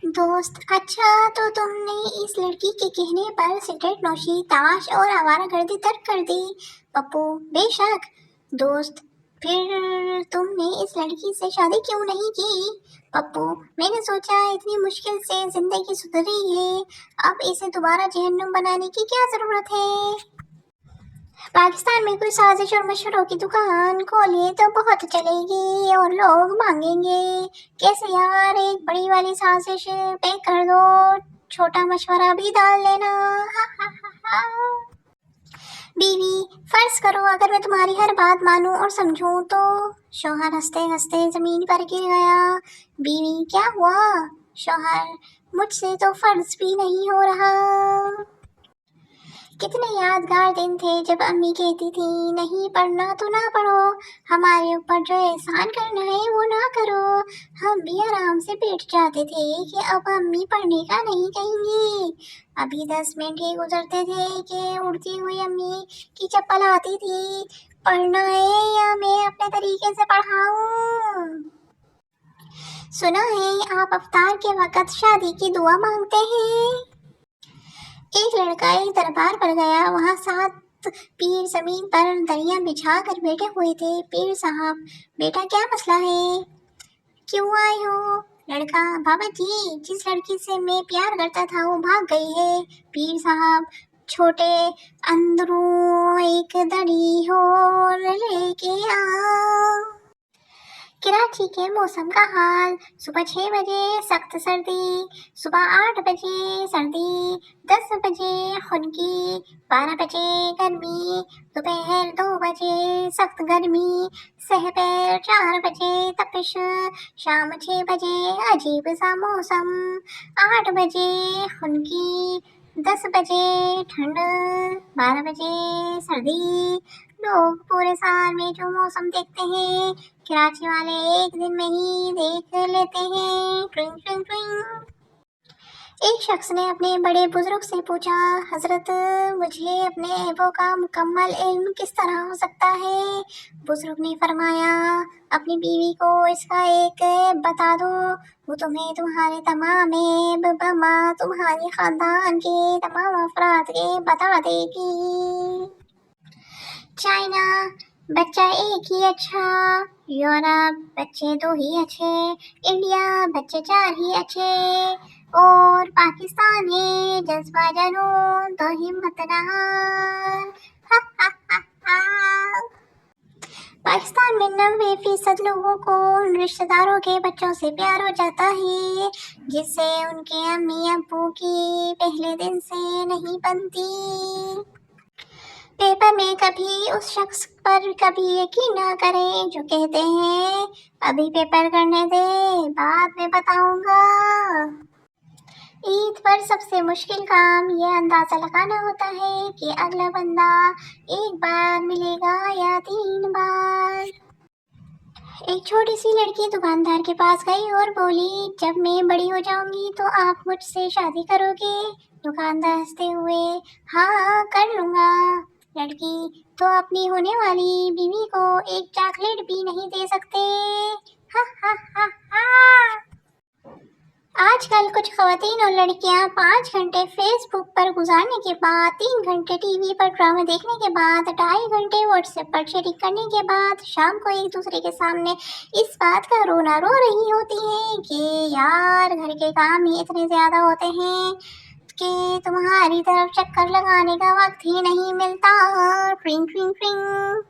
दोस्त, अच्छा तो तुमने इस लड़की के कहने पर सिगरेट नोशी, ताश और आवारागर्दी तर्क कर दी। पप्पू, बेशक। दोस्त, फिर तुमने इस लड़की से शादी क्यों नहीं की? पप्पू, मैंने सोचा इतनी मुश्किल से जिंदगी सुधरी है, अब इसे दोबारा जहन्नुम बनाने की क्या जरूरत है। पाकिस्तान में कोई साजिश और मशवरों की दुकान खोले तो बहुत चलेगी और लोग मांगेंगे। कैसे यार, एक बड़ी वाली साजिश पैक कर दो, छोटा मशवरा भी डाल लेना। हा हा हा हा। बीवी, फर्ज करो अगर मैं तुम्हारी हर बात मानूं और समझूं तो। शौहर हंसते हंसते जमीन पर गिर गया। बीवी, क्या हुआ? शौहर, मुझसे तो फर्ज भी नहीं हो रहा। कितने यादगार दिन थे जब अम्मी कहती थी नहीं पढ़ना तो ना पढ़ो, हमारे ऊपर जो एहसान करना है वो ना करो। हम भी आराम से बैठ जाते थे कि अब अम्मी पढ़ने का नहीं कहेंगी। अभी 10 मिनट ही गुजरते थे कि उड़ती हुई अम्मी की चप्पल आती थी। पढ़ना है या मैं अपने तरीके से पढ़ाऊं? सुना है आप अफ्तार के वक्त शादी की दुआ मांगते हैं। एक लड़का एक दरबार पर गया, वहाँ 7 पीर जमीन पर दरिया बिछा कर बैठे हुए थे। पीर साहब, बेटा क्या मसला है, क्यों आए हो? लड़का, बाबा जी, जिस लड़की से मैं प्यार करता था वो भाग गई है। पीर साहब, छोटे अंदरों एक दड़ी हो लेके आओ। कराची के मौसम का हाल, सुबह 6 बजे सख्त सर्दी, सुबह 8 बजे सर्दी, 10 बजे खुनकी, 12 बजे गर्मी, दोपहर 2 बजे सख्त गर्मी, सहपहर 4 बजे तपिश, शाम 6 बजे अजीब सा मौसम, 8 बजे खुनकी, 10 बजे ठंड, 12 बजे सर्दी। लोग पूरे साल में जो मौसम देखते हैं, कराची वाले एक दिन में ही देख लेते हैं। ट्विंग ट्विंग ट्विंग। एक शख्स ने अपने बड़े बुजुर्ग से पूछा, हजरत, मुझे अपने ऐबों का मुकम्मल इल्म किस तरह हो सकता है? बुजुर्ग ने फरमाया, अपनी बीवी को इसका एक ऐब बता दो, वो तुम्हें तुम्हारे तमाम ऐब बमा तुम्हारे खानदान के तमाम अफराद के बता देगी। चाइना, बच्चा एक ही अच्छा, यूरोप बच्चे 2 ही अच्छे, इंडिया बच्चे 4 ही अच्छे, और पाकिस्तान है जज्बा जनून तो हिम्मत नहार। हा हा हा हा। पाकिस्तान में 90% लोगों को उन रिश्तेदारों के बच्चों से प्यार हो जाता है जिससे उनके अम्मी अब्बू की पहले दिन से नहीं बनती। पेपर में कभी उस शख्स पर कभी यकीन ना करें जो कहते हैं अभी पेपर करने दे, बाद में बताऊंगा। ईद पर सबसे मुश्किल काम यह अंदाजा लगाना होता है कि अगला बंदा एक बार मिलेगा या 3 बार। एक छोटी सी लड़की दुकानदार के पास गई और बोली, जब मैं बड़ी हो जाऊंगी तो आप मुझसे शादी करोगे? दुकानदार हंसते हुए, हाँ कर लूंगा। लड़की, तो अपनी होने वाली बीवी को एक चॉकलेट भी नहीं दे सकते? हा हा हा हा। आजकल कुछ खवातीन और लड़कियां 5 घंटे फेसबुक पर गुजारने के बाद, 3 घंटे टीवी पर ड्रामा देखने के बाद, 2.5 घंटे व्हाट्सएप पर चैटिंग करने के बाद शाम को एक दूसरे के सामने इस बात का रोना रो रही होती हैं कि यार घर के काम ही इतने ज्यादा होते हैं कि तुम्हारी तरफ चक्कर लगाने का वक्त ही नहीं मिलता। ट्विंग ट्विंग ट्विंग।